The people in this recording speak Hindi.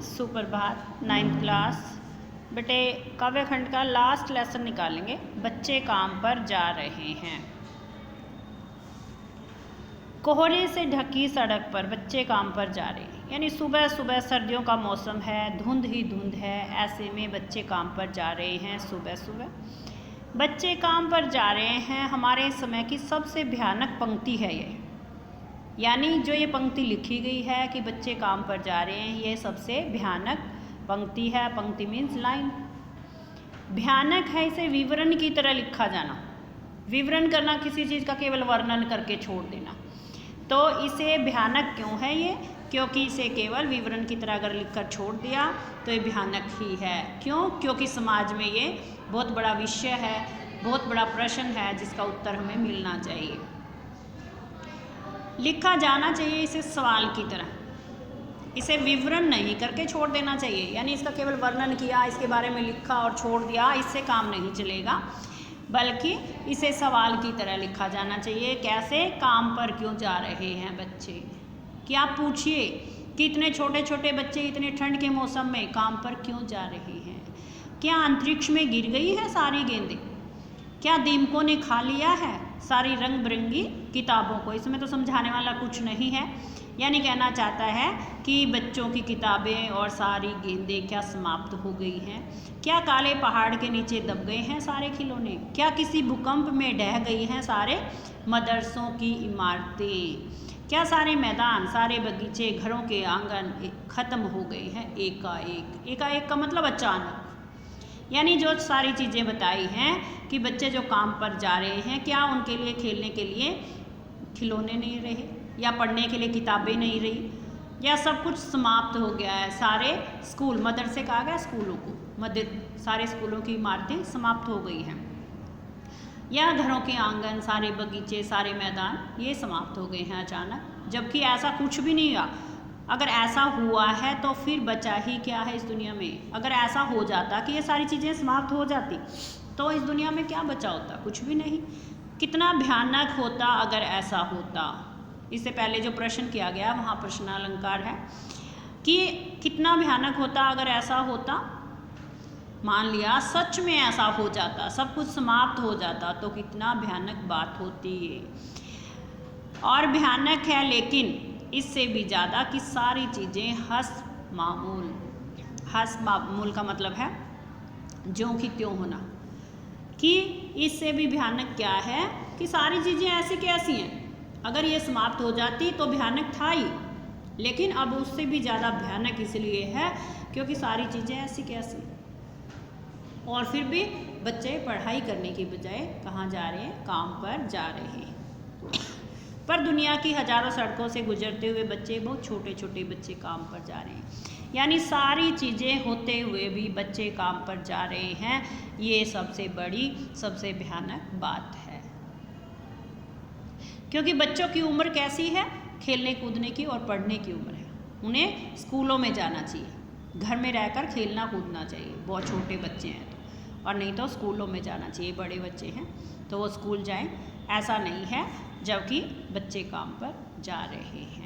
सुप्रभात। 9th क्लास बेटे काव्य खंड का लास्ट लेसन निकालेंगे। बच्चे काम पर जा रहे हैं। कोहरे से ढकी सड़क पर बच्चे काम पर जा रहे हैं, यानी सुबह सुबह सर्दियों का मौसम है, धुंध ही धुंध है, ऐसे में बच्चे काम पर जा रहे हैं। सुबह सुबह बच्चे काम पर जा रहे हैं हमारे समय की सबसे भयानक पंक्ति है ये, यानी जो ये पंक्ति लिखी गई है कि बच्चे काम पर जा रहे हैं, ये सबसे भयानक पंक्ति है। पंक्ति मीन्स लाइन। भयानक है इसे विवरण की तरह लिखा जाना। विवरण करना किसी चीज़ का केवल वर्णन करके छोड़ देना, तो इसे भयानक क्यों है ये? क्योंकि इसे केवल विवरण की तरह अगर लिखकर छोड़ दिया तो ये भयानक ही है। क्यों? क्योंकि समाज में ये बहुत बड़ा विषय है, बहुत बड़ा प्रश्न है जिसका उत्तर हमें मिलना चाहिए। लिखा जाना चाहिए इसे सवाल की तरह, इसे विवरण नहीं करके छोड़ देना चाहिए। यानी इसका केवल वर्णन किया, इसके बारे में लिखा और छोड़ दिया, इससे काम नहीं चलेगा, बल्कि इसे सवाल की तरह लिखा जाना चाहिए। कैसे? काम पर क्यों जा रहे हैं बच्चे? कि आप पूछिए कि इतने छोटे छोटे बच्चे इतने ठंड के मौसम में काम पर क्यों जा रहे हैं? क्या अंतरिक्ष में गिर गई है सारी गेंदें? क्या दीमकों ने खा लिया है सारी रंग बिरंगी किताबों को? इसमें तो समझाने वाला कुछ नहीं है। यानी कहना चाहता है कि बच्चों की किताबें और सारी गेंदें क्या समाप्त हो गई हैं? क्या काले पहाड़ के नीचे दब गए हैं सारे खिलौने? क्या किसी भूकंप में ढह गई हैं सारे मदरसों की इमारतें? क्या सारे मैदान, सारे बगीचे, घरों के आंगन ख़त्म हो गए हैं एकाएक? एकाएक का मतलब अचानक। यानी जो सारी चीज़ें बताई हैं कि बच्चे जो काम पर जा रहे हैं, क्या उनके लिए खेलने के लिए खिलौने नहीं रहे, या पढ़ने के लिए किताबें नहीं रही, या सब कुछ समाप्त हो गया है? सारे स्कूल, मदरसे कहा गया स्कूलों को, सारे स्कूलों की इमारतें समाप्त हो गई हैं, या घरों के आंगन, सारे बगीचे, सारे मैदान ये समाप्त हो गए हैं अचानक, जबकि ऐसा कुछ भी नहीं हुआ। अगर ऐसा हुआ है तो फिर बचा ही क्या है इस दुनिया में? अगर ऐसा हो जाता कि ये सारी चीज़ें समाप्त हो जाती तो इस दुनिया में क्या बचा होता? कुछ भी नहीं। कितना भयानक होता अगर ऐसा होता। इससे पहले जो प्रश्न किया गया वहाँ प्रश्नालंकार है कि कितना भयानक होता अगर ऐसा होता। मान लिया सच में ऐसा हो जाता, सब कुछ समाप्त हो जाता, तो कितना भयानक बात होती है। और भयानक है लेकिन इससे भी ज़्यादा कि सारी चीज़ें हस मामूल। हस मामूल का मतलब है ज्यों की त्यों होना। कि इससे भी भयानक क्या है कि सारी चीज़ें ऐसी की ऐसी हैं। अगर ये समाप्त हो जाती तो भयानक था ही, लेकिन अब उससे भी ज़्यादा भयानक इसलिए है क्योंकि सारी चीज़ें ऐसी की ऐसी। और फिर भी बच्चे पढ़ाई करने की बजाय कहाँ जा रहे हैं? काम पर जा रहे हैं। पर दुनिया की हज़ारों सड़कों से गुजरते हुए बच्चे, बहुत छोटे छोटे बच्चे काम पर जा रहे हैं। यानी सारी चीज़ें होते हुए भी बच्चे काम पर जा रहे हैं। ये सबसे बड़ी, सबसे भयानक बात है। क्योंकि बच्चों की उम्र कैसी है? खेलने कूदने की और पढ़ने की उम्र है। उन्हें स्कूलों में जाना चाहिए, घर में रहकर खेलना कूदना चाहिए, बहुत छोटे बच्चे हैं तो। और नहीं तो स्कूलों में जाना चाहिए, बड़े बच्चे हैं तो वो स्कूल जाएं। ऐसा नहीं है, जबकि बच्चे काम पर जा रहे हैं।